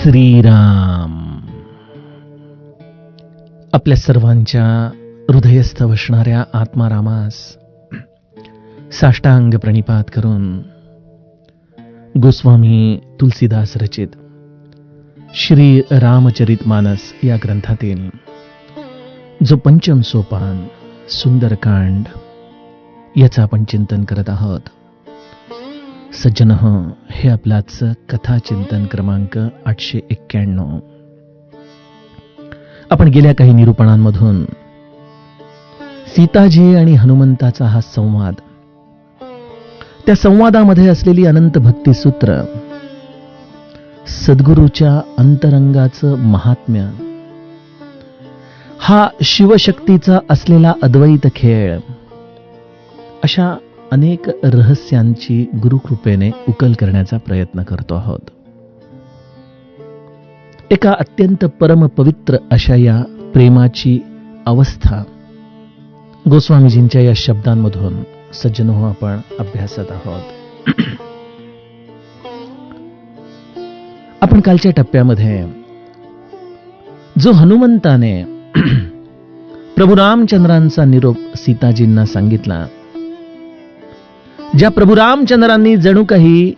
श्रीराम. आपल्या सर्वांच्या हृदयस्थ वसणाऱ्या आत्मारामास साष्टांग प्रणिपात करून गोस्वामी तुलसीदास रचित श्री रामचरितमानस या ग्रंथातील जो पंचम सोपान सुंदरकांड याचं आपण चिंतन करत आहोत. सज्जनः, हे आपलाच कथा चिंतन क्रमांक 891. आपण गेल्या काही निरूपणांमधून सीताजी आणि हनुमंताचा हा संवाद, त्या संवादामध्ये असलेली अनंत भक्तिसूत्र, सद्गुरूच्या अंतरंगाचं महात्म्य, हा शिवशक्तीचा असलेला अद्वैत खेळ, अशा अनेक रहस्यांची गुरुकृपेने उकल करण्याचा प्रयत्न करतो आहोत. एका अत्यंत परम पवित्र अशा या प्रेमाची अवस्था गोस्वामीजींच्या या शब्दांमधून सज्जनो आपण अभ्यासत आहोत. आपण कालच्या टप्प्यामध्ये जो हनुमंताने प्रभू रामचंद्रांचा निरोप सीताजींना सांगितला, ज्या प्रभू रामचंद्रांनी जणू काही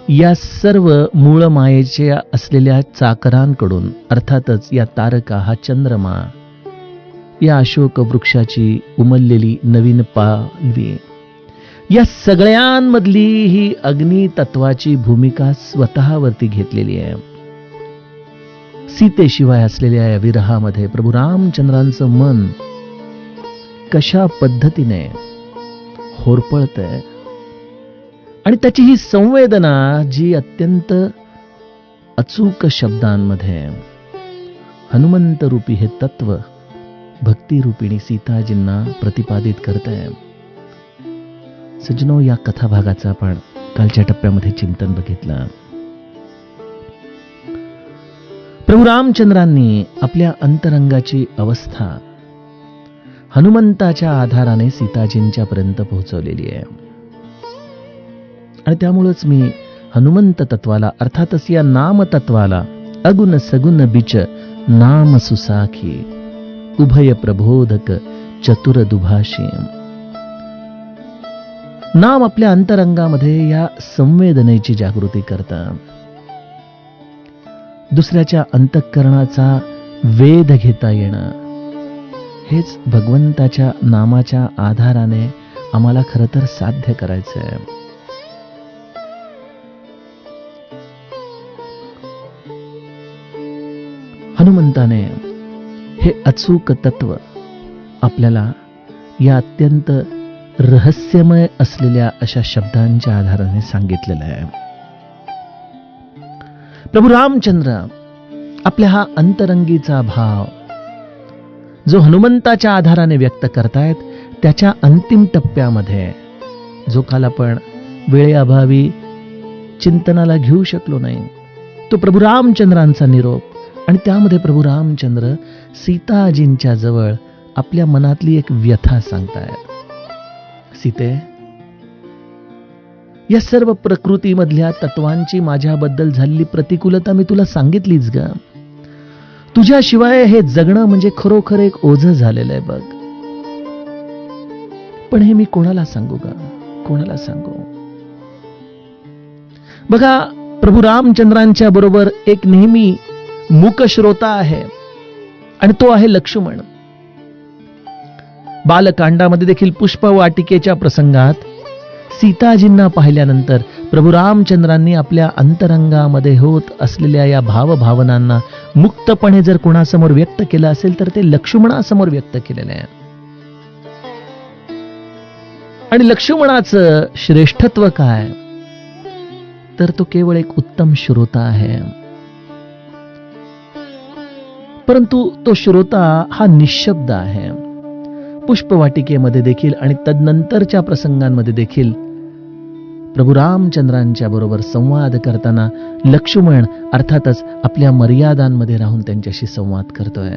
या सर्व मूळ मायेच्या असलेल्या चाकरांकडून, अर्थातच या तारका, हा चंद्रमा, या अशोक वृक्षाची उमललेली नवीन पालवी, या सगळ्यांमधली ही अग्नी तत्वाची भूमिका स्वतःवरती घेतलेली आहे. सीतेशिवाय असलेल्या या विरहामध्ये प्रभू रामचंद्रांचं मन कशा पद्धतीने होरपळतंय आणि त्याची ही संवेदना जी अत्यंत अचूक शब्दांमध्ये हनुमंत रूपी हे तत्व भक्तिरूपिणी सीताजींना प्रतिपादित करतंय. सज्जनो, या कथाभागाचं आपण कालच्या टप्प्यामध्ये चिंतन बघितलं. प्रभू रामचंद्रांनी आपल्या अंतरंगाची अवस्था हनुमंताच्या आधाराने सीताजींच्या पर्यंत पोहोचवलेली आहे. आणि त्यामुळेच मी हनुमंत तत्वाला, अर्थातच या नाम तत्वाला, अगुण सगुण बिच नाम सुसाखी उभय प्रबोधक चतुर दुभाषी, नाम आपल्या अंतरंगामध्ये या संवेदनेची जागृती करतं. दुसऱ्याच्या अंतःकरणाचा वेध घेता येणं, हेच भगवंताच्या नामाच्या आधाराने आम्हाला खरं तर साध्य करायचंय. हनुमंताने हे अचूक तत्व आपल्याला या अत्यंत रहस्यमय असलेल्या अशा शब्दांच्या आधाराने सांगितलेलं आहे. प्रभू रामचंद्र आपल्या हा अंतरंगीचा भाव जो हनुमंताच्या आधाराने व्यक्त करतायत, त्याच्या अंतिम टप्प्यामध्ये, जो काल आपण वेळेअभावी चिंतनाला घेऊ शकलो नाही, तो प्रभू रामचंद्रांचा निरोप, आणि त्यामध्ये प्रभू रामचंद्र सीताजींच्या जवळ आपल्या मनातली एक व्यथा सांगतायत. सीते, या सर्व प्रकृतीमधल्या तत्वांची माझ्याबद्दल झालेली प्रतिकूलता मी तुला सांगितलीच ग. तुझ्याशिवाय हे जगणं म्हणजे खरोखर एक ओझं झालेलं आहे बघ. पण हे मी कोणाला सांगू ग, कोणाला सांगू? बघा, प्रभू रामचंद्रांच्या बरोबर एक नेहमी मूक श्रोता आहे, आणि तो आहे लक्ष्मण. बालकांडामध्ये देखील पुष्पवाटिकेच्या प्रसंगात सीताजींना पाहिल्यानंतर प्रभू रामचंद्रांनी आपल्या अंतरंगामध्ये होत असलेल्या या भावभावनांना मुक्तपणे जर कोणासमोर व्यक्त केलं असेल तर ते लक्ष्मणासमोर व्यक्त केलेलं आहे. आणि लक्ष्मणाचं श्रेष्ठत्व काय, तर तो केवळ एक उत्तम श्रोता आहे. परंतु तो श्रोता हा निशब्द आहे. पुष्पवाटिकेमध्ये देखील आणि तदनंतरच्या प्रसंगांमध्ये देखील प्रभू रामचंद्रांच्या बरोबर संवाद करताना लक्ष्मण अर्थातच आपल्या मर्यादांमध्ये राहून त्यांच्याशी संवाद करतोय.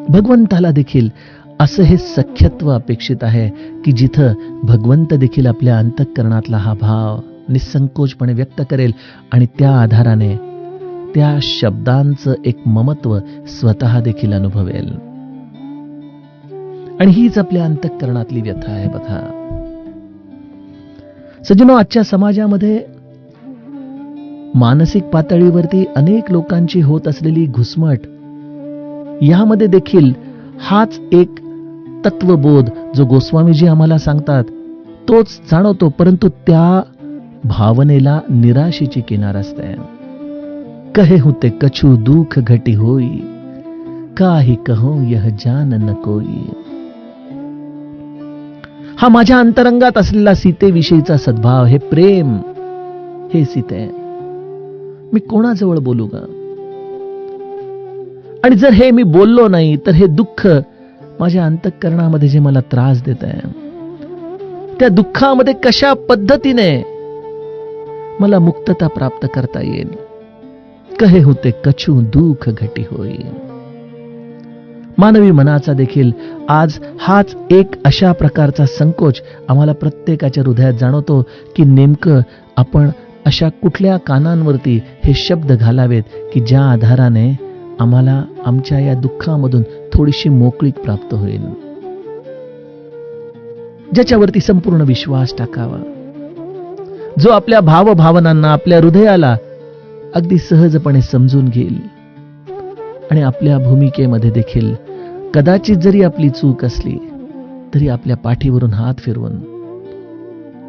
भगवंताला देखील असं हे सख्यत्व अपेक्षित आहे की जिथं भगवंत देखील आपल्या अंतःकरणातला हा भाव निसंकोचपणे व्यक्त करेल आणि त्या आधाराने त्या शब्दांचं एक ममत्व स्वतः देखील अनुभवेल. आणि हीच आपल्या अंतःकरणातली व्यथा आहे. बघा सज्जनो, आजच्या समाजामध्ये मानसिक पातळीवरती अनेक लोकांची होत असलेली घुसमट, यामध्ये देखील हाच एक तत्वबोध जो गोस्वामीजी आम्हाला सांगतात तोच जाणवतो, परंतु त्या भावनेला निराशेची किनार असते. कहे होते कछु दुख घटी होई, काही कहो यह जान न कोई. हा माझ्या अंतरंगात असलेला सीतेविषयीचा सद्भाव, हे प्रेम, हे सीते, मी कोणाजवळ बोलू गा? आणि जर हे मी बोललो नाही तर हे दुःख माझ्या अंतःकरणामध्ये जे मला त्रास देत आहे, त्या दुःखामध्ये कशा पद्धतीने मला मुक्तता प्राप्त करता येईल. कहे होते कछु दुःख घटी होई. मानवी मनाचा देखील आज हाच एक अशा प्रकारचा संकोच आम्हाला प्रत्येकाच्या हृदयात जाणवतो की नेमकं आपण अशा कुठल्या कानांवरती हे शब्द घालावेत की ज्या आधाराने आम्हाला आमच्या या दुःखामधून थोडीशी मोकळीक प्राप्त होईल, ज्याच्यावरती संपूर्ण विश्वास टाकावा, जो आपल्या भावभावनांना, आपल्या हृदयाला अगदी सहजपणे समजून घेईल आणि आपल्या भूमिकेमध्ये देखील कदाचित जरी आपली चूक असली तरी आपल्या पाठीवरून हात फिरवून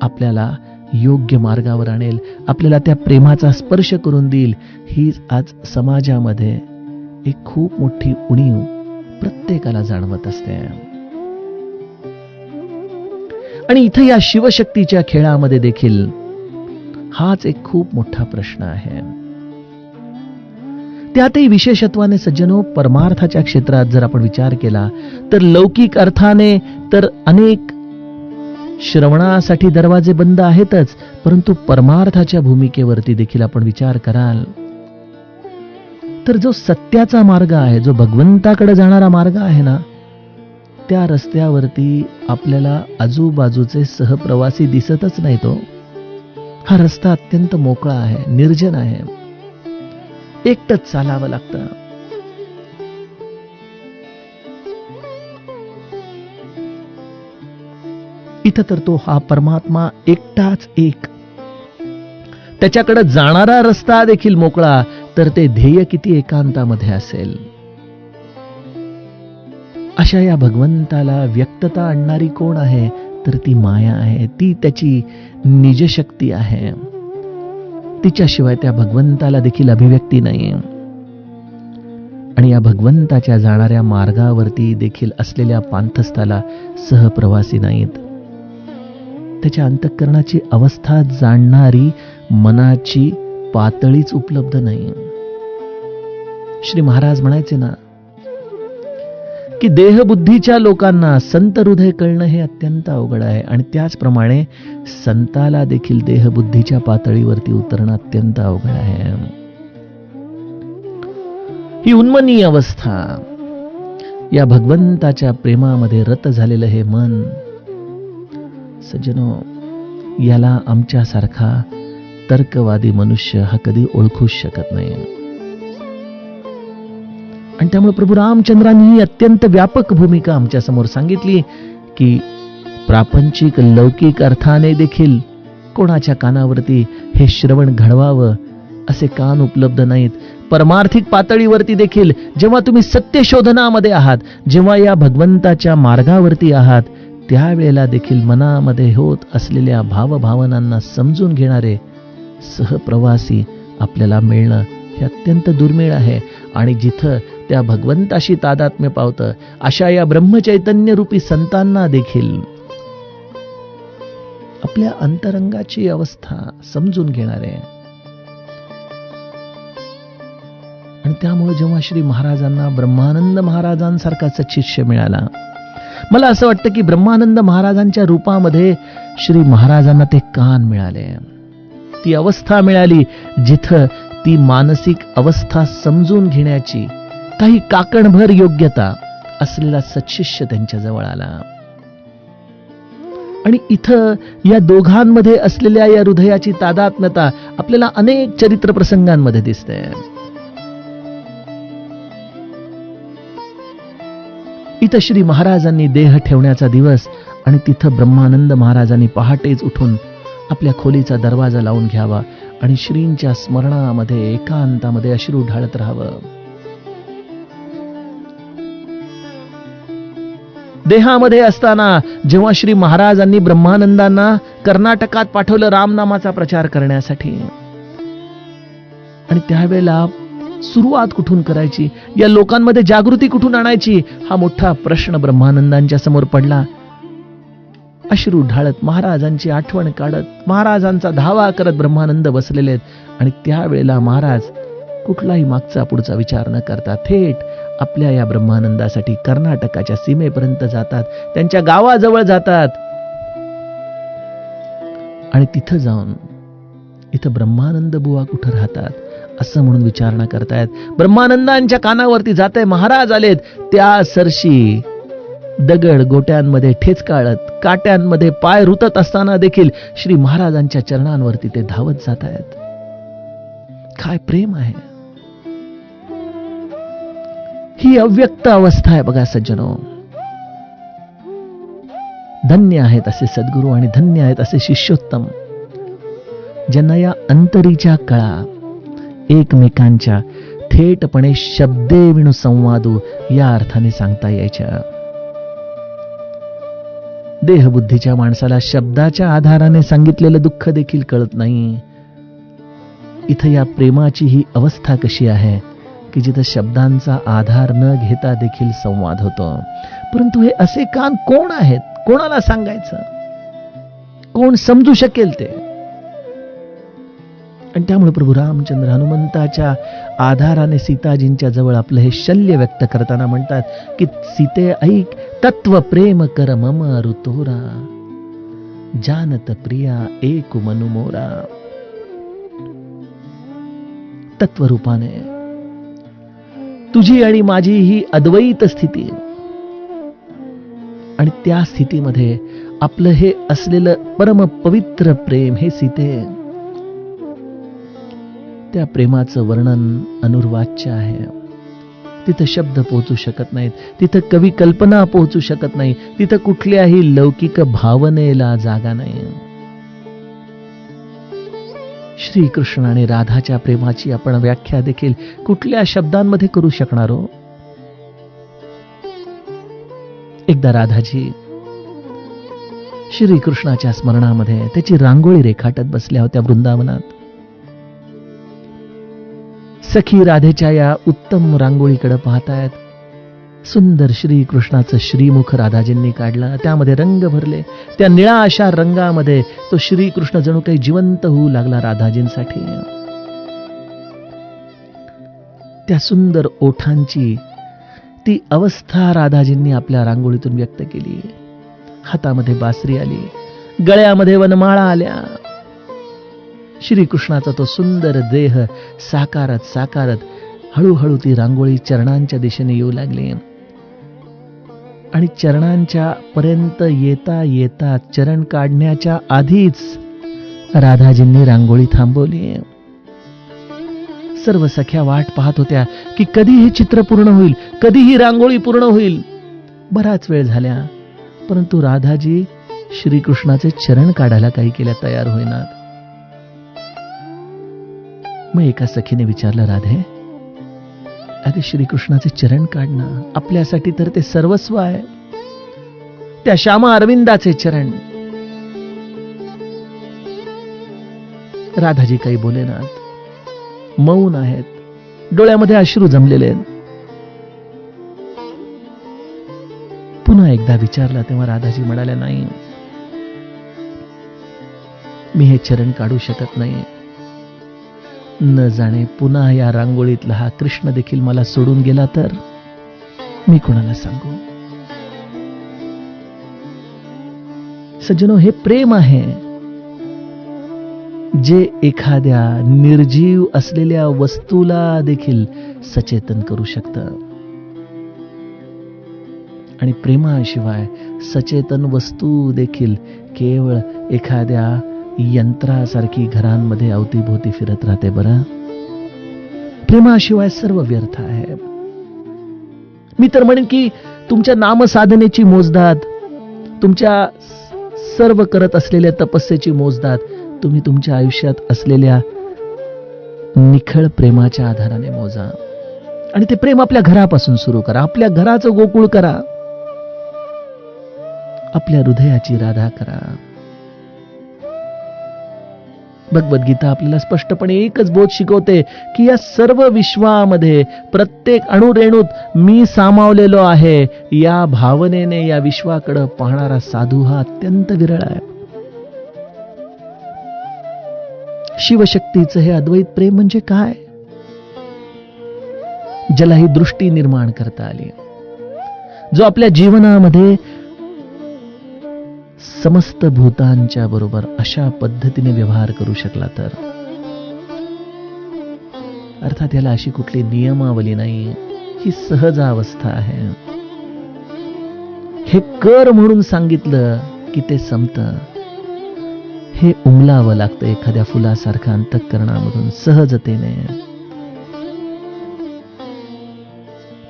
आपल्याला योग्य मार्गावर आणेल, आपल्याला त्या प्रेमाचा स्पर्श करून देईल. ही आज समाजामध्ये एक खूप मोठी उणीव प्रत्येकाला जाणवत असते. आणि इथं या शिवशक्तीच्या खेळामध्ये देखील हाच एक खूप मोठा प्रश्न आहे. त्यातही विशेषत्वाने सज्जनो, परमार्थाच्या क्षेत्रात जर आपण विचार केला तर लौकिक अर्थाने तर अनेक श्रवणासाठी दरवाजे बंद आहेतच, परंतु परमार्थाच्या भूमिकेवरती देखील आपण विचार कराल तर जो सत्याचा मार्ग आहे, जो भगवंताकडे जाणारा मार्ग आहे ना, त्या रस्त्यावरती आपल्याला आजूबाजूचे सहप्रवासी दिसतच नाही. तो हा रस्ता अत्यंत मोकळा आहे, निर्जन आहे, एकटंच चालावं लागतं. इथं तर तो हा परमात्मा एकटाच एक, त्याच्याकडे जाणारा रस्ता देखील मोकळा, तर ते ध्येय किती एकांतामध्ये असेल. अशा या भगवंताला व्यक्तता आणणारी कोण आहे तर ती माया आहे, ती त्याची निजशक्ती आहे. तिच्याशिवाय त्या भगवंताला देखील अभिव्यक्ती नाही. आणि या भगवंताच्या जाणाऱ्या मार्गावरती देखील असलेल्या पांथस्थाला सहप्रवासी नाहीत. त्याच्या अंतःकरणाची अवस्था जाणणारी मनाची पातळीच उपलब्ध नाही. श्री महाराज म्हणायचे ना की देहबुद्धीच्या लोकांना संत हृदय कळणं हे अत्यंत अवघड आहे, आणि त्याचप्रमाणे संताला देखील देहबुद्धीच्या पातळीवरती उतरणं अत्यंत अवघड आहे. ही उन्मनी अवस्था, या भगवंताच्या प्रेमामध्ये रत झालेलं हे मन, सज्जनो, याला आमच्यासारखा तर्कवादी मनुष्य हा कधी ओळखूच शकत नाही. आणि त्यामुळे प्रभू रामचंद्रांनी ही अत्यंत व्यापक भूमिका आमच्या समोर सांगितली की प्रापंचिक लौकिक अर्थाने देखील कोणाच्या कानावरती हे श्रवण घडवावं असे कान उपलब्ध नाहीत. परमार्थिक पातळीवरती देखील जेव्हा तुम्ही सत्य शोधनामध्ये आहात, जेव्हा या भगवंताच्या मार्गावरती आहात, त्यावेळेला देखील मनामध्ये होत असलेल्या भावभावनांना समजून घेणारे सहप्रवासी आपल्याला मिळणं हे अत्यंत दुर्मिळ आहे. आणि जिथं त्या भगवंताशी तादात्म्य पावतं अशा या ब्रह्मचैतन्य रूपी संतांना देखील आपल्या अंतरंगाची अवस्था समजून घेणारे. आणि त्यामुळे जेव्हा श्री महाराजांना ब्रह्मानंद महाराजांसारखा सच्शिष्य मिळाला, मला असं वाटतं की ब्रह्मानंद महाराजांच्या रूपामध्ये श्री महाराजांना ते कान मिळाले, ती अवस्था मिळाली जिथं ती मानसिक अवस्था समजून घेण्याची काही काकणभर योग्यता असलेला सच्शिष्य त्यांच्या जवळ आला. आणि इथं या दोघांमध्ये असलेल्या या हृदयाची तादात्म्यता आपल्याला अनेक चरित्र प्रसंगांमध्ये दिसते. इथं श्री महाराजांनी देह ठेवण्याचा दिवस आणि तिथं ब्रह्मानंद महाराजांनी पहाटेच उठून आपल्या खोलीचा दरवाजा लावून घ्यावा आणि श्रींच्या स्मरणामध्ये एकांतामध्ये अश्रू ढाळत राहावं. देहामध्ये असताना जेव्हा श्री महाराजांनी ब्रह्मानंदांना कर्नाटकात पाठवलं रामनामाचा प्रचार करण्यासाठी, आणि त्यावेळेला सुरुवात कुठून करायची, या लोकांमध्ये जागृती कुठून आणायची, हा मोठा प्रश्न ब्रह्मानंदांच्या समोर पडला. अश्रू ढाळत महाराजांची आठवण काढत महाराजांचा धावा करत ब्रह्मानंद बसलेले आहेत. आणि त्यावेळेला महाराज कुठलाही मागचा पुढचा विचार न करता थेट आपल्या या ब्रह्मानंदासाठी कर्नाटकाच्या सीमेपर्यंत जातात, त्यांच्या गावाजवळ जातात. आणि तिथं जाऊन इथं ब्रह्मानंद बुवा कुठं राहतात असं म्हणून विचारणा करतायत. ब्रह्मानंदांच्या कानावरती जाते महाराज आलेत. त्या सरशी दगड गोट्यांमध्ये ठेचकाळत, काट्यांमध्ये पाय रुतत असताना देखील श्री महाराजांच्या चरणांवरती ते धावत जात आहेत. काय प्रेम आहे! ही अव्यक्त अवस्था आहे बघा सज्जनो. धन्य आहेत असे सद्गुरू आणि धन्य आहेत असे शिष्योत्तम, ज्यांना या अंतरीच्या कळा एकमेकांच्या थेटपणे शब्दे विणू संवादू या अर्थाने सांगता यायच्या. देहबुद्धीच्या माणसाला शब्दाच्या आधाराने सांगितलेलं दुःख देखील कळत नाही. इथं या प्रेमाची ही अवस्था कशी आहे की जिथं शब्दांचा आधार न घेता देखील संवाद होतो. परंतु हे असे कान कोण आहेत, कोणाला सांगायचं, कोण समजू शकेल ते? आणि त्यामुळे प्रभू रामचंद्र हनुमंताच्या आधाराने सीताजींच्या जवळ आपलं हे शल्य व्यक्त करताना म्हणतात की सीते ऐक, तत्व प्रेम कर मम ऋतोरा, जानत प्रिया एक मनु मोरा. तत्वरूपाने तुझी आणि माझी ही अद्वैत स्थिती, आणि त्या स्थितीमध्ये आपलं हे असलेलं परम पवित्र प्रेम हे सीते, त्या प्रेमाचं वर्णन अनुर्वाच्य आहे. तिथं शब्द पोहोचू शकत नाहीत, तिथं कवी कल्पना पोहोचू शकत नाही, तिथं कुठल्याही लौकिक भावनेला जागा नाही. श्रीकृष्ण आणि राधाच्या प्रेमाची आपण व्याख्या देखील कुठल्या शब्दांमध्ये करू शकणार हो? एकदा राधाजी श्रीकृष्णाच्या स्मरणामध्ये त्याची रांगोळी रेखाटत बसल्या होत्या वृंदावनात. सखी राधेच्या या उत्तम रांगोळीकडे पाहतायत. सुंदर श्रीकृष्णाचं श्रीमुख राधाजींनी काढलं, त्यामध्ये रंग भरले. त्या निळा अशा रंगामध्ये तो श्रीकृष्ण जणू काही जिवंत होऊ लागला राधाजींसाठी. त्या सुंदर ओठांची ती अवस्था राधाजींनी आपल्या रांगोळीतून व्यक्त केली. हातामध्ये बासरी आली, गळ्यामध्ये वनमाळा आल्या. श्रीकृष्णाचा तो सुंदर देह साकारत साकारत हळूहळू ती रांगोळी चरणांच्या दिशेने येऊ लागली. आणि चरणांच्या पर्यंत येता येता चरण काढण्याच्या आधीच राधाजींनी रांगोळी थांबवली. सर्व सख्या वाट पाहत होत्या की कधी हे चित्र पूर्ण होईल, कधी ही रांगोळी पूर्ण होईल. बराच वेळ झाल्या, परंतु राधाजी श्रीकृष्णाचे चरण काढायला काही केल्या तयार होईनात. मग एका सखीने विचारलं, राधे, अरे श्रीकृष्णाचे चरण काढणं आपल्यासाठी तर ते सर्वस्व आहे. त्या श्यामा अरविंदाचे चरण. राधाजी काही बोलेनात, मौन आहेत, डोळ्यामध्ये अश्रू जमलेले आहेत. पुन्हा एकदा विचारला तेव्हा राधाजी म्हणाल्या, नाही, मी हे चरण काढू शकत नाही. न जाणे पुन्हा या रांगोळीतला हा कृष्ण देखील मला सोडून गेला तर मी कोणाला सांगू? सज्जनो, हे प्रेम आहे जे एखाद्या निर्जीव असलेल्या वस्तूला देखील सचेतन करू शकतं. आणि प्रेमाशिवाय सचेतन वस्तू देखील केवळ एखाद्या यंत्रासारखी घरांमध्ये अवतीभोवती फिरत राहते. बरं, प्रेमाशिवाय सर्व व्यर्थ आहे. मी तर म्हणेन की तुमच्या नामसाधनेची मोजदाद, तुमच्या सर्व करत असलेल्या तपस्येची मोजदाद तुम्ही तुमच्या आयुष्यात असलेल्या निखळ प्रेमाच्या आधाराने मोजा. आणि ते प्रेम आपल्या घरापासून सुरू करा. आपल्या घराचं गोकुळ करा. आपल्या हृदयाची राधा करा. भगवद्गीता आपल्याला स्पष्टपणे एकच बोध शिकवते की या सर्व विश्वामध्ये प्रत्येक अणुरेणूत मी सामावलेलो आहे. या भावनेने या विश्वाकडे पाहणारा साधू हा अत्यंत विरळ आहे. शिवशक्तीचं हे अद्वैत प्रेम म्हणजे काय, ज्याला ही दृष्टी निर्माण करता आली, जो आपल्या जीवनामध्ये समस्त भूतांच्या बरोबर अशा पद्धतीने व्यवहार करू शकला. तर अर्थात याला अशी कुठली नियमावली नाही, ही सहज अवस्था आहे. हे कर म्हणून सांगितलं की ते संपतं. हे उमलावं लागतं एखाद्या फुलासारखं अंतःकरणामधून सहजतेने.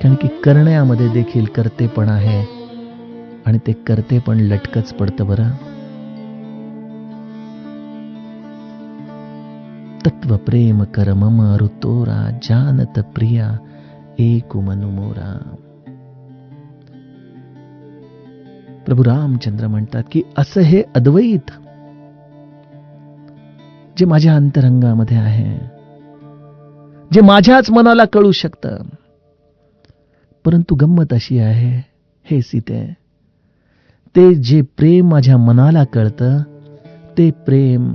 कारण की करण्यामध्ये देखील कर्तेपण आहे आणि ते कर्तेपण लटकच पडतं. बरं, तत्व प्रेम कर मम ऋतोरा जानत प्रिया एक मनुमोरा. प्रभू रामचंद्र म्हणतात की असं हे अद्वैत जे माझ्या अंतरंगामध्ये आहे, जे माझ्याच मनाला कळू शकतं. परंतु गंमत अशी आहे हे सीते, ते जे प्रेम माझ्या मनाला कळतं ते प्रेम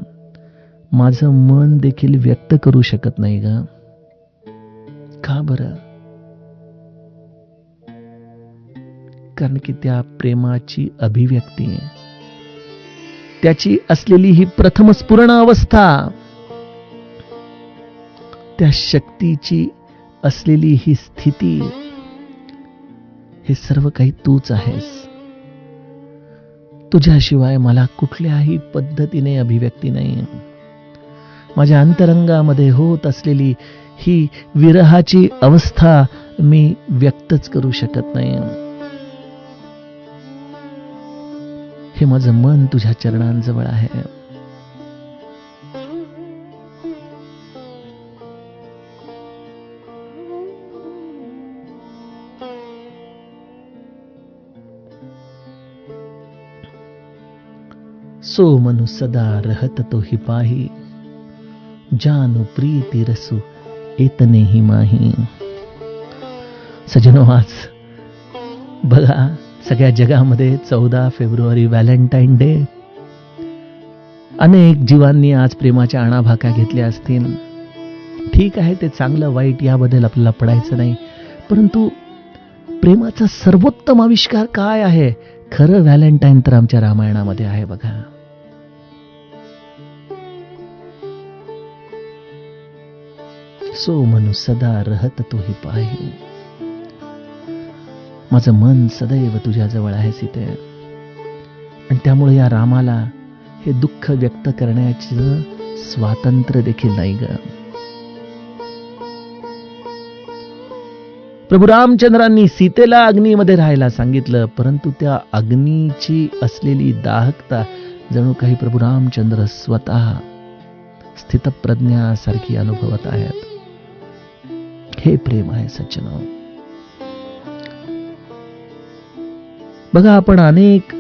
माझं मन देखील व्यक्त करू शकत नाही ग. का बरं? कारण की त्या प्रेमाची अभिव्यक्ती, त्याची असलेली ही प्रथम स्फुरण अवस्था, त्या शक्तीची असलेली ही स्थिती, हे सर्व काही तूच आहेस. तुझ्याशिवाय मला कुठल्याही पद्धतीने अभिव्यक्ती नाही. माझ्या अंतरंगामध्ये होत असलेली ही विरहाची अवस्था मी व्यक्तच करू शकत नाही. हे माझं मन तुझ्या चरणांजवळ आहे. सो मनु सदा रहत तो ही पाही, जानु प्रीती रसु एतने ही माही. सजनो, आज बघा सगळ्या जगामध्ये 14 फेब्रुवारी व्हॅलेंटाईन डे. अनेक जीवांनी आज प्रेमाच्या आणाभाका घेतल्या असतील. ठीक आहे, ते चांगलं वाईट याबद्दल आपल्याला पडायचं नाही. परंतु प्रेमाचा सर्वोत्तम आविष्कार काय आहे? खरं व्हॅलेंटाईन तर आमच्या रामायणामध्ये आहे. बघा, सो मनु सदा रहत तो ही पाही. माझं मन सदैव तुझ्याजवळ आहे सीते. आणि त्यामुळे या रामाला हे दुःख व्यक्त करण्याचं स्वातंत्र्य देखील नाही ग. प्रभू रामचंद्रांनी सीतेला अग्नीमध्ये राहायला सांगितलं, परंतु त्या अग्नीची असलेली दाहकता जणू काही प्रभू रामचंद्र स्वतः स्थितप्रज्ञासारखी अनुभवत आहेत. हे प्रेम आहे सज्जनो. बघा, आपण अनेक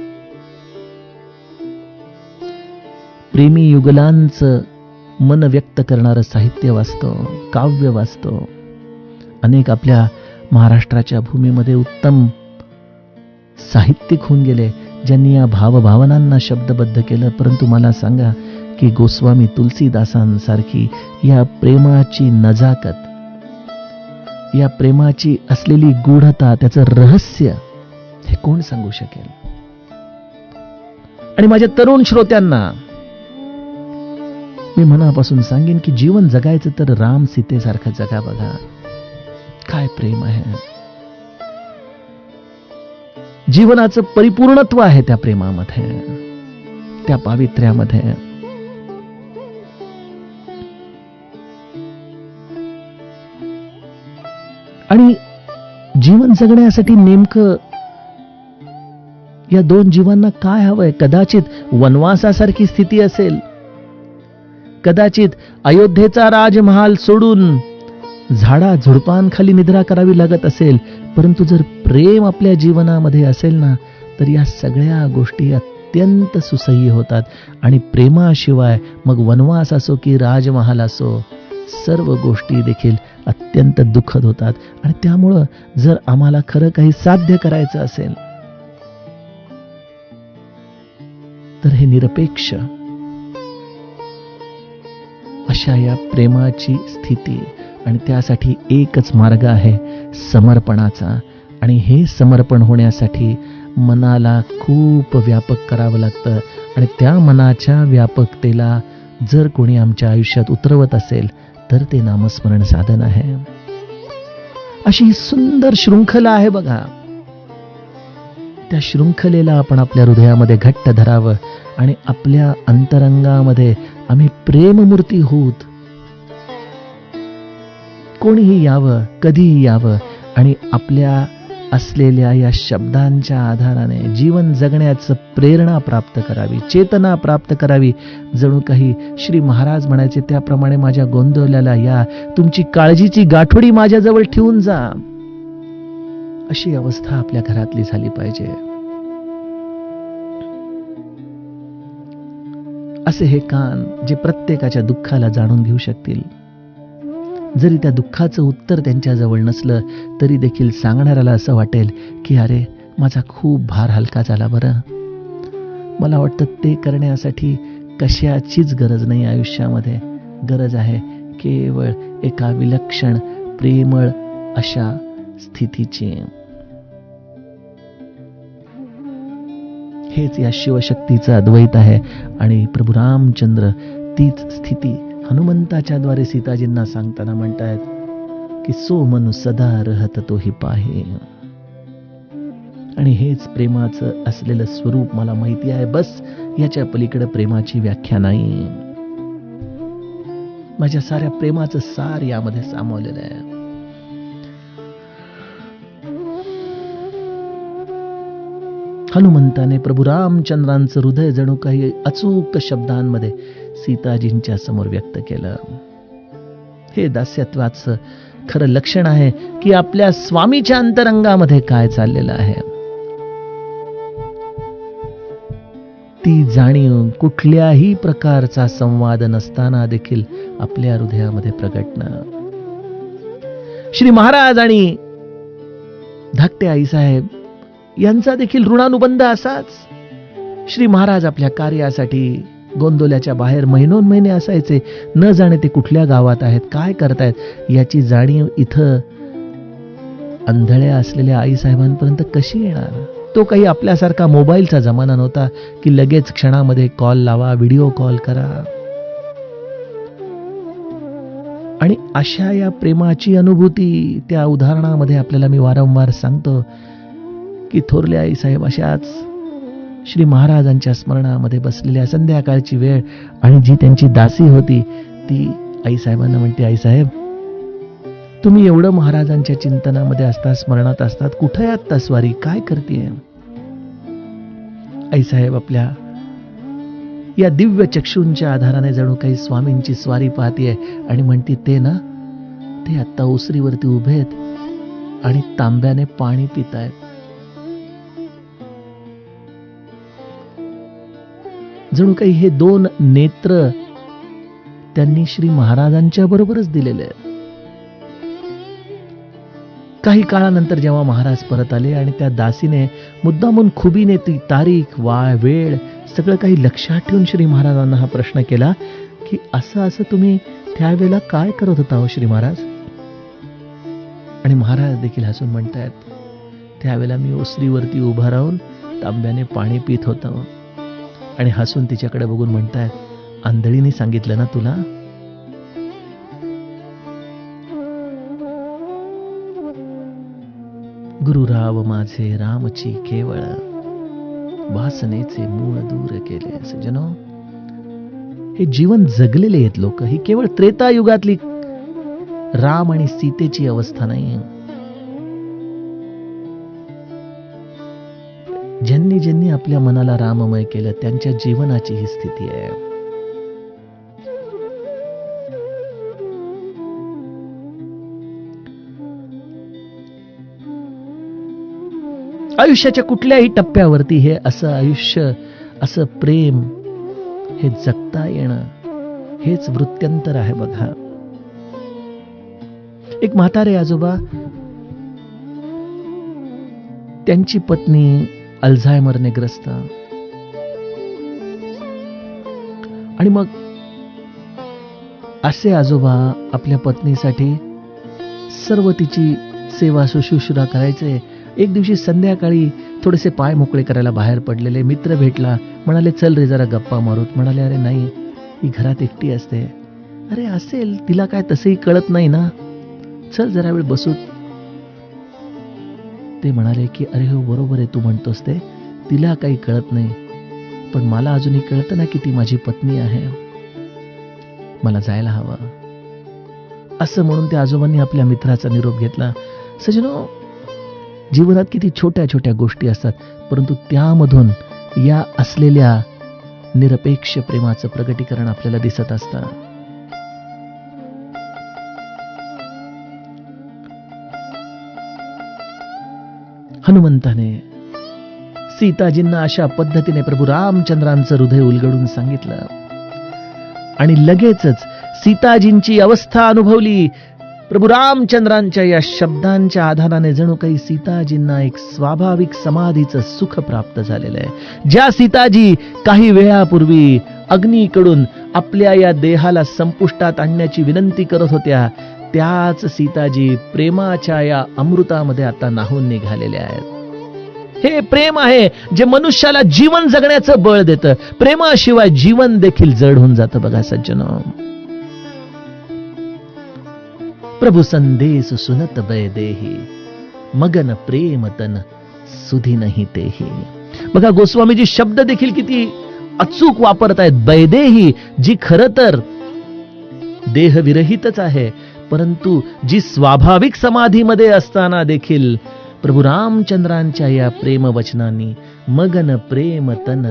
प्रेमी युगलांचं मन व्यक्त करणारं साहित्य वाचतो, काव्य वाचतो. अनेक आपल्या महाराष्ट्राच्या भूमीमध्ये उत्तम साहित्यिक होऊन गेले, ज्यांनी या भावभावनांना शब्दबद्ध केलं. परंतु मला सांगा की गोस्वामी तुलसीदासांसारखी या प्रेमाची नजाकत, या प्रेमाची असलेली गूढता, त्याचं रहस्य हे कोण सांगू शकेल? आणि माझ्या तरुण श्रोत्यांना मी मनापासून सांगेन की जीवन जगायचं तर राम सीतेसारखं जगा. बघा काय प्रेम आहे. जीवनाचं परिपूर्णत्व आहे त्या प्रेमामध्ये, त्या पावित्र्यामध्ये. आणि जीवन जगण्यासाठी नेमकं या दोन जीवांना काय हवंय? कदाचित वनवासासारखी स्थिती असेल, कदाचित अयोध्येचा राजमहाल सोडून झाडा झुडपांखाली निद्रा करावी लागत असेल, परंतु जर प्रेम आपल्या जीवनामध्ये असेल ना, तर या सगळ्या गोष्टी अत्यंत सुसह्य होतात. आणि प्रेमाशिवाय मग वनवास असो की राजमहाल असो, सर्व गोष्टी देखील अत्यंत दुःखद होतात. आणि त्यामुळं जर आम्हाला खरं काही साध्य करायचं असेल तर हे निरपेक्ष अशा या प्रेमाची स्थिती, आणि त्यासाठी एकच मार्ग आहे, समर्पणाचा. आणि हे समर्पण होण्यासाठी मनाला खूप व्यापक करावं लागतं. आणि त्या मनाच्या व्यापकतेला जर कोणी आमच्या आयुष्यात उतरवत असेल तर ते नामस्मरण साधन आहे. अशी ही सुंदर शृंखला आहे बघा. त्या शृंखलेला आपण आपल्या हृदयामध्ये घट्ट धरावं आणि आपल्या अंतरंगामध्ये आम्ही प्रेममूर्ती होत. कोणीही यावं, कधीही यावं आणि आपल्या असलेल्या या शब्दांच्या आधाराने जीवन जगण्याचं प्रेरणा प्राप्त करावी, चेतना प्राप्त करावी. जणू काही श्री महाराज म्हणायचे त्याप्रमाणे, माझ्या गोंदवल्याला या, तुमची काळजीची गाठोडी माझ्याजवळ ठेवून जा. अशी अवस्था आपल्या घरातली झाली पाहिजे. असे हे कान जे प्रत्येकाच्या दुःखाला जाणून घेऊ शकतील. जरी त्या दुःखाचं उत्तर त्यांच्याजवळ नसलं तरी देखील सांगणाऱ्याला असं वाटेल की अरे, माझा खूप भार हलका झाला बरं. मला वाटतं ते करण्यासाठी कशाचीच गरज नाही आयुष्यामध्ये. गरज आहे केवळ एका विलक्षण प्रेमळ अशा स्थितीची. हेच या शिवशक्तीचं अद्वैत आहे. आणि प्रभू रामचंद्र तीच स्थिती हनुमंताच्या द्वारे सीताजींना सांगताना म्हणतायत की सो मनु सदा रहत तोही पाहे. आणि हेच प्रेमाचं असलेलं स्वरूप मला माहिती आहे. बस याच्या पलीकडे प्रेमाची व्याख्या नाही. माझ्या साऱ्या प्रेमाचं सार यामध्ये सामावलेलं आहे. हनुमंताने प्रभू रामचंद्रांचं हृदय जणू काही अचूक शब्दांमध्ये सीताजींच्या समोर व्यक्त केलं. हे दास्यत्वाचं खरं लक्षण आहे की आपल्या स्वामीच्या अंतरंगामध्ये काय चाललेलं आहे. ती जाणीव कुठल्याही प्रकारचा संवाद नसताना देखील आपल्या हृदयामध्ये प्रगटणं. श्री महाराज आणि धाकटे आईसाहेब यांचा देखील ऋणानुबंध असाच. श्री महाराज आपल्या कार्यासाठी गोंदवल्याच्या बाहेर महिनोन्महिने असायचे. न जाणे ते कुठल्या गावात आहेत, काय करतायत याची जाणीव इथं अंधळ्या असलेल्या आईसाहेबांपर्यंत कशी येणार. तो काही आपल्यासारखा मोबाईलचा जमाना नव्हता की लगेच क्षणामध्ये कॉल लावा, व्हिडिओ कॉल करा. आणि अशा या प्रेमाची अनुभूती त्या उदाहरणामध्ये आपल्याला मी वारंवार सांगतो की थोरले आईसाहेब अशाच श्री महाराजांच्या स्मरणामध्ये बसलेल्या, संध्याकाळची वेळ, आणि जी त्यांची दासी होती ती आईसाहेबांना म्हणते, आईसाहेब तुम्ही एवढं महाराजांच्या चिंतनामध्ये असता, स्मरणात असतात, कुठे आहात तस्वारी, काय करतेय. आईसाहेब आपल्या या दिव्य चक्षूंच्या आधाराने जणू काही स्वामींची स्वारी पाहतीये आणि म्हणती, ते ना, ते आता ओसरीवरती उभे आहेत आणि तांब्याने पाणी पितायत. जणू काही हे दोन नेत्र त्यांनी श्री महाराजांच्या बरोबरच दिलेले आहेत. काही काळानंतर जेव्हा महाराज परत आले आणि त्या दासीने मुद्दामून खुबीने ती तारीख, वेळ सगळं काही लक्षात ठेवून श्री महाराजांना हा प्रश्न केला की असं तुम्ही त्यावेळेला काय करत होता हो श्री महाराज. आणि महाराज देखील हसून म्हणतायत, त्यावेळेला मी ओसरीवरती उभा राहून तांब्याने पाणी पित होतो. आणि हसून तिच्याकडे बघून म्हणतायत, आंधळीने सांगितलं ना तुला. गुरुराव माझे रामची केवळ, वासनेचे मूळ दूर केले. सज्जनो, हे जीवन जगलेले आहेत लोक. ही केवळ त्रेतायुगातली राम आणि सीतेची अवस्था नाही. ज्यांनी ज्यांनी आपल्या मनाला राममय केलं त्यांच्या जीवनाची ही स्थिती आहे. आयुष्याच्या कुठल्याही टप्प्यावरती हे असं आयुष्य, असं प्रेम हे जगता येणं, हेच वृत्त्यंतर आहे बघा. एक म्हातारे आजोबा, त्यांची पत्नी अल्झायमरने ग्रस्त, आणि मग असे आजोबा आपल्या पत्नीसाठी सर्व तिची सेवा शुश्रूषा करायचे. एक दिवशी संध्याकाळी थोडेसे पाय मोकळे करायला बाहेर पडलेले मित्र भेटला. म्हणाले, चल रे जरा गप्पा मारूत. म्हणाले, अरे नाही, ही घरात एकटी असते. अरे असेल, तिला काय तसंही कळत नाही ना, चल जरा वेळ बसूत. ते म्हणाले की अरे हो, बरोबर आहे, तू म्हणतोस ते, तिला काही कळत नाही, पण मला अजूनही कळतं ना की ती माझी पत्नी आहे, मला जायला हवं. असं म्हणून त्या आजोबांनी आपल्या मित्राचा निरोप घेतला. सजनो, जीवनात किती छोट्या छोट्या गोष्टी असतात, परंतु त्यामधून या असलेल्या निरपेक्ष प्रेमाचं प्रगटीकरण आपल्याला दिसत असतं. हनुमंताने सीताजींना अशा पद्धतीने प्रभू रामचंद्रांचं हृदय उलगडून सांगितलं, आणि लगेचच सीताजींची अवस्था अनुभवली. प्रभू रामचंद्रांच्या या शब्दांच्या आधाराने जणू काही सीताजींना एक स्वाभाविक समाधीचं सुख प्राप्त झालेलं आहे. ज्या सीताजी काही वेळापूर्वी अग्नीकडून आपल्या या देहाला संपुष्टात आणण्याची विनंती करत होत्या, त्याच सीताजी प्रेमाच्या या अमृतामध्ये आता न्हाऊन निघालेल्या आहेत. हे प्रेम आहे जे मनुष्याला जीवन जगण्याचं बळ देतं. प्रेमाशिवाय जीवन देखील जड होऊन जातं बघा सज्जनो. प्रभु संदेश सुनत बैदेही, मगन प्रेम तन सुधी नाही तेही. बघा, गोस्वामीजी शब्द देखील किती अचूक वापरत आहेत. बैदेही, जी खरं तर देहविरहितच आहे, परंतु जी स्वाभाविक समाधीमध्ये असताना देखील प्रभू रामचंद्रांच्या या प्रेम वचनांनी मगन प्रेम तन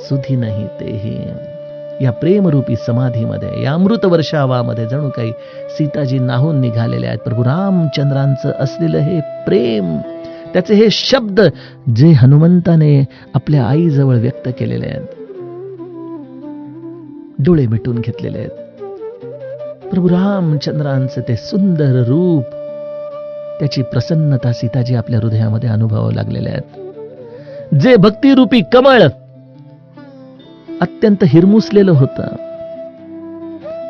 सुधी नाही तेही, या प्रेमरूपी समाधीमध्ये, या अमृत वर्षावामध्ये जणू काही सीताजी न्हाऊन निघालेले आहेत. प्रभू रामचंद्रांचं असलेलं हे प्रेम, त्याचे हे शब्द जे हनुमंताने आपल्या आईजवळ व्यक्त केलेले आहेत, डोळे मिटून घेतलेले आहेत. प्रभू रामचंद्रांचं ते सुंदर रूप, त्याची प्रसन्नता सीताजी आपल्या हृदयामध्ये अनुभवावू लागलेले आहेत. जे भक्तिरूपी कमळ अत्यंत हिरमुसलेलं होतं,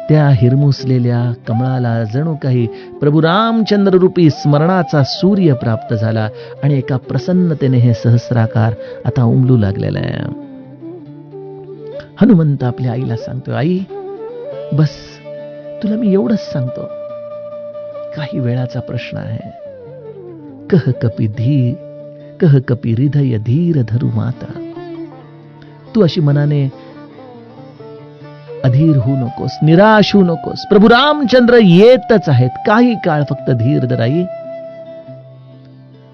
त्या हिरमुसलेल्या कमळाला जणू काही प्रभू रामचंद्र रूपी स्मरणाचा सूर्य प्राप्त झाला, आणि एका प्रसन्नतेने हे सहस्राकार आता उमलू लागलेला आहे. हनुमंत आपल्या आईला सांगतो, आई बस, तुला मी एवढंच सांगतो, काही वेळाचा प्रश्न आहे. कह कपी हृदय धीर धरू माता. तू अशी मनाने अधीर होऊ नकोस, निराश होऊ नकोस. प्रभू रामचंद्र येतच आहेत, काही काळ फक्त धीर धर आई.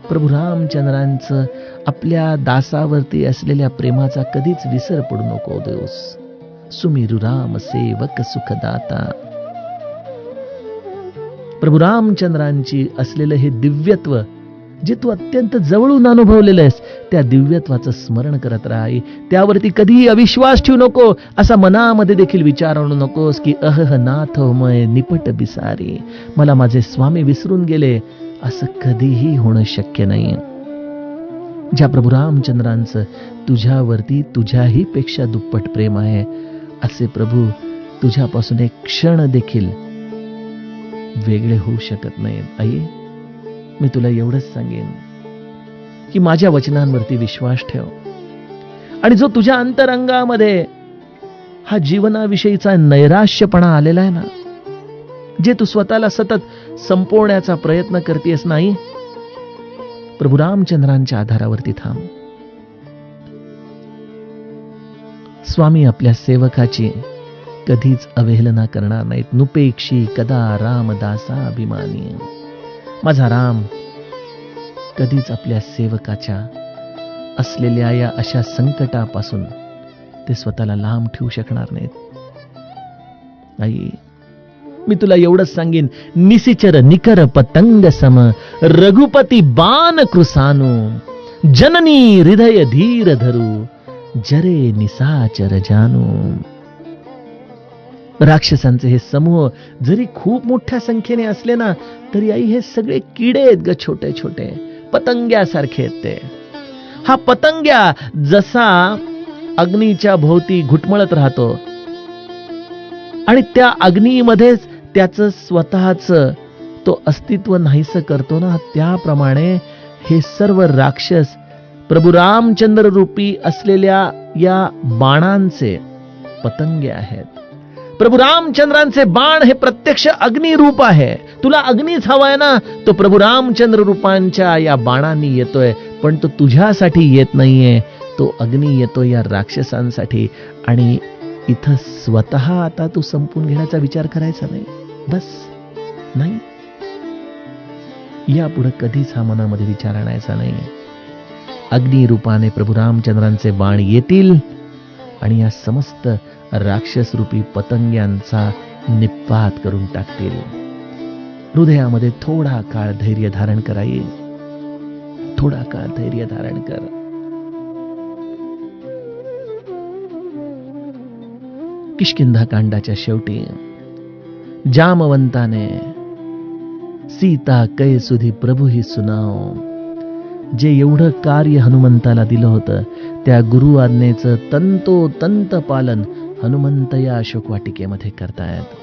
प्रभू रामचंद्रांचं आपल्या दासावरती असलेल्या प्रेमाचा कधीच विसर पडू नको देऊस. सुमिरू राम सेवक सुखदाता. प्रभू रामचंद्रांची असलेलं हे दिव्यत्व जे तू अत्यंत जवळून अनुभवलेलं आहेस, त्या दिव्यत्वाचं स्मरण करत राहा. त्यावरती कधीही अविश्वास ठेवू नको. असा मनामध्ये देखील विचार आणू नकोस की अह नाथ मय निपट बिसारी, मला माझे स्वामी विसरून गेले. असं कधीही होणं शक्य नाही. ज्या प्रभू रामचंद्रांचं तुझ्यावरती तुझ्याही पेक्षा दुप्पट प्रेम आहे, असे प्रभू तुझ्यापासून एक क्षण देखील वेगळे होऊ शकत नाहीत. आई, मी तुला एवढंच सांगेन की माझ्या वचनांवरती विश्वास ठेव, आणि जो तुझ्या अंतरंगामध्ये हा जीवनाविषयीचा नैराश्यपणा आलेला आहे ना, जे तू स्वतःला सतत संपवण्याचा प्रयत्न करतेस, नाही, प्रभू रामचंद्रांच्या आधारावरती थांब. स्वामी आपल्या सेवकाची कधीच अवहेलना करणार नाहीत. नुपेक्षी कदा रामदासा अभिमानी. माझा राम कधीच आपल्या सेवकाच्या असलेल्या या अशा संकटापासून ते स्वतःला लांब ठेवू शकणार नाहीत. आई, मी तुला एवढंच सांगेन, निसिचर निकर पतंग सम रघुपती बाण कृसानु जननी हृदय धीर धरू जरे निसाचर जानू. राक्षसांचे हे समूह जरी खूप मोठ्या संख्येने असले ना, तरी आई हे सगळे किडे आहेत ग, छोटे छोटे पतंग्यासारखे आहेत ते. हा पतंग्या जसा अग्नीच्या भोवती घुटमळत राहतो आणि त्या अग्नीमध्येच त्याचं स्वतःच तो अस्तित्व नाहीसं करतो ना, त्याप्रमाणे हे सर्व राक्षस प्रभू रामचंद्र रूपी असलेल्या या बाणांचे पतंगे आहेत. प्रभू रामचंद्रांचे बाण हे प्रत्यक्ष अग्निरूप आहे. तुला अग्नीच हवाय ना, तो प्रभू रामचंद्र रूपांच्या या बाणांनी येतोय, पण तो तुझ्यासाठी येत नाहीये. तो अग्नी येतो या राक्षसांसाठी. आणि इथं स्वतः आता तू संपून घेण्याचा विचार करायचा नाही. बस नाही, यापुढे कधीच हा मनामध्ये विचार आणायचा नाही. अग्नी रूपाने प्रभू रामचंद्रांचे बाण येतील आणि या समस्त राक्षस रूपी पतंग्यांचा निपात करून टाकतील. हृदयामध्ये थोडा काळ धैर्य धारण करा. येईल थोडा काळ धैर्य धारण कर. किष्किंधा कांडाच्या शेवटी जामवंताने सीता कै सुधी प्रभू ही सुनाव, जे एवढं कार्य हनुमंताला दिलं होतं त्या गुरु आज्ञेचं तंतोतंत पालन हनुमंत या अशोक वाटिकेमध्ये करतायत.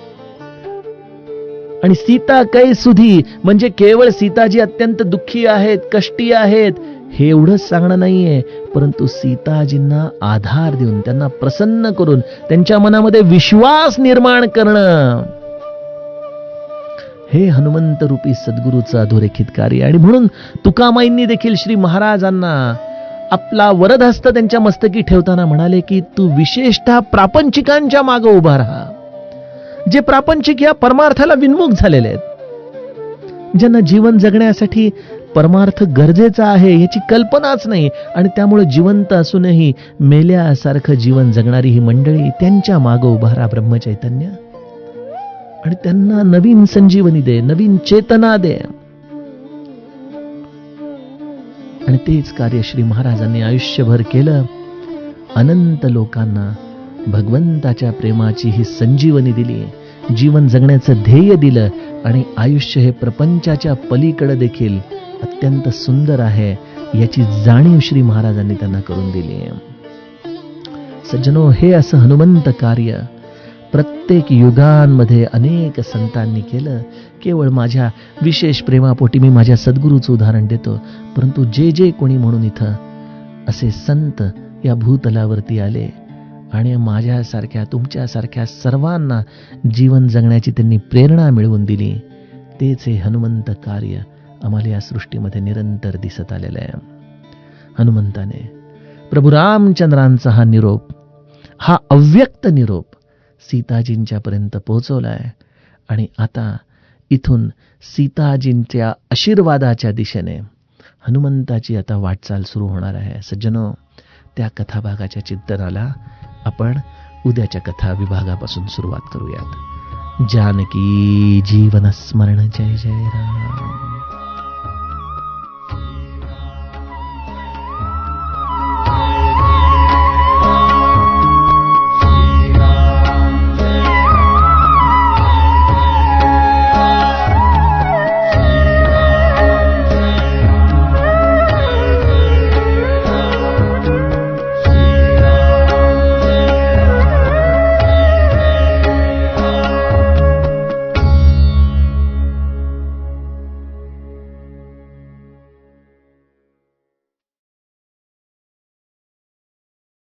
आणि सीता कै सुधी म्हणजे केवळ सीताजी अत्यंत दुःखी आहेत, कष्टी आहेत हे एवढंच सांगणं नाहीये, परंतु सीताजींना आधार देऊन, त्यांना प्रसन्न करून, त्यांच्या मनामध्ये विश्वास निर्माण करणं, हे हनुमंत रूपी सद्गुरूचं अधोरेखित कार्य. आणि म्हणून तुकामाईंनी देखील श्री महाराजांना आपला वरदहस्त त्यांच्या मस्तकी ठेवताना म्हणाले की तू विशेषतः प्रापंचिकांच्या मागे उभा राहा, जे प्रापंचिक या परमार्थाला विन्मुख झालेले आहेत, ज्यांना जीवन जगण्यासाठी परमार्थ गरजेचा आहे याची कल्पनाच नाही, आणि त्यामुळे जिवंत असूनही मेल्यासारखं जीवन जगणारी ही मंडळी, त्यांच्या मागे उभा राहा ब्रह्मचैतन्य, आणि त्यांना नवीन संजीवनी दे, नवीन चेतना दे. आणि तेच कार्य श्री महाराजांनी आयुष्यभर केलं. अनंत लोकांना भगवंताच्या प्रेमाची ही संजीवनी दिली, जीवन जगण्याचं ध्येय दिलं, आणि आयुष्य हे प्रपंचाच्या पलीकडे देखील अत्यंत सुंदर आहे याची जाणीव श्री महाराजांनी त्यांना करून दिली. सज्जनो, हे असं हनुमंत कार्य प्रत्येक युगांमध्ये अनेक संतांनी केलं. केवळ माझ्या विशेष प्रेमापोटी मी माझ्या सद्गुरूचं उदाहरण देतो, परंतु जे जे कोणी म्हणून इथं असे संत या भूतलावरती आले आणि माझ्यासारख्या तुमच्यासारख्या सर्वांना जीवन जगण्याची त्यांनी प्रेरणा मिळवून दिली, तेच हे हनुमंत कार्य आम्हाला या सृष्टीमध्ये निरंतर दिसत आलेलं आहे. हनुमंताने प्रभू रामचंद्रांचा हा निरोप, हा अव्यक्त निरोप सीताजींच्या पर्यंत पोहोचवलाय, आणि आता इथून सीताजींच्या आशीर्वादाच्या दिशेने हनुमंताची आता वाटचाल सुरू होणार आहे. सज्जनो, त्या कथाभागाच्या चिंतनाला आपण उद्याच्या कथा विभागापासून सुरुवात करूयात. जानकी जीवन स्मरण. जय जय राम.